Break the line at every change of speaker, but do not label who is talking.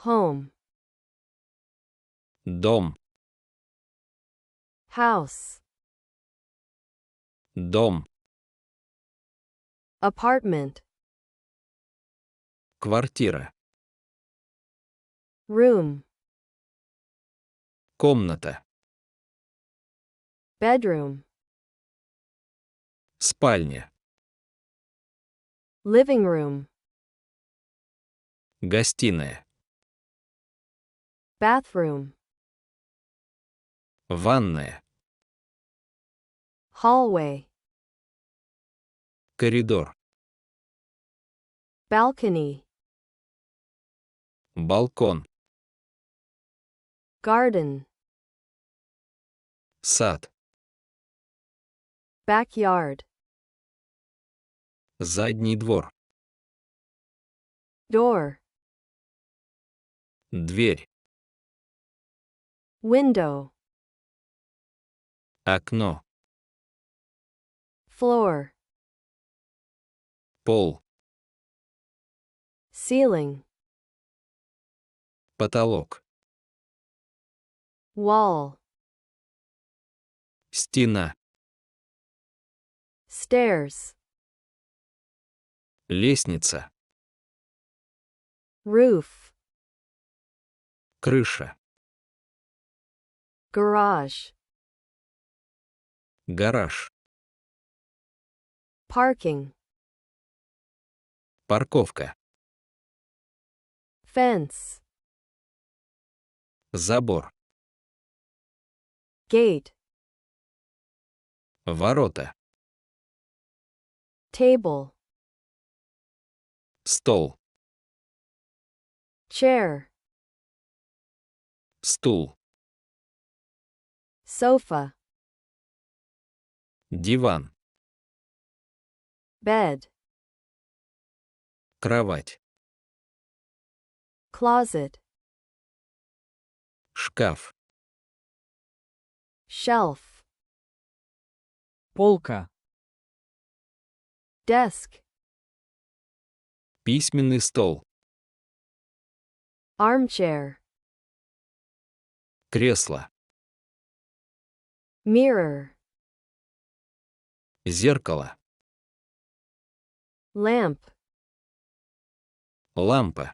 home,
Дом.
house,
Дом.
apartment,
Квартира.
room,
Комната.
bedroom,
Спальня.
living room,
Гостиная.
bathroom,
Ванная.
hallway,
Коридор.
balcony,
Балкон.
garden,
Сад.
backyard,
Задний двор.
door,
Дверь.
window,
Окно.
floor,
Пол.
ceiling,
Потолок.
wall,
Стена.
stairs,
Лестница.
roof,
Крыша.
garage,
Гараж.
parking,
Парковка.
fence,
Забор.
gate,
Ворота.
table,
Стол.
chair,
Стул.
sofa,
Диван.
bed,
Кровать.
closet,
Шкаф.
shelf,
полка,
desk,
Письменный стол.
armchair,
Кресло.
mirror,
Зеркало.
lamp,
Лампа.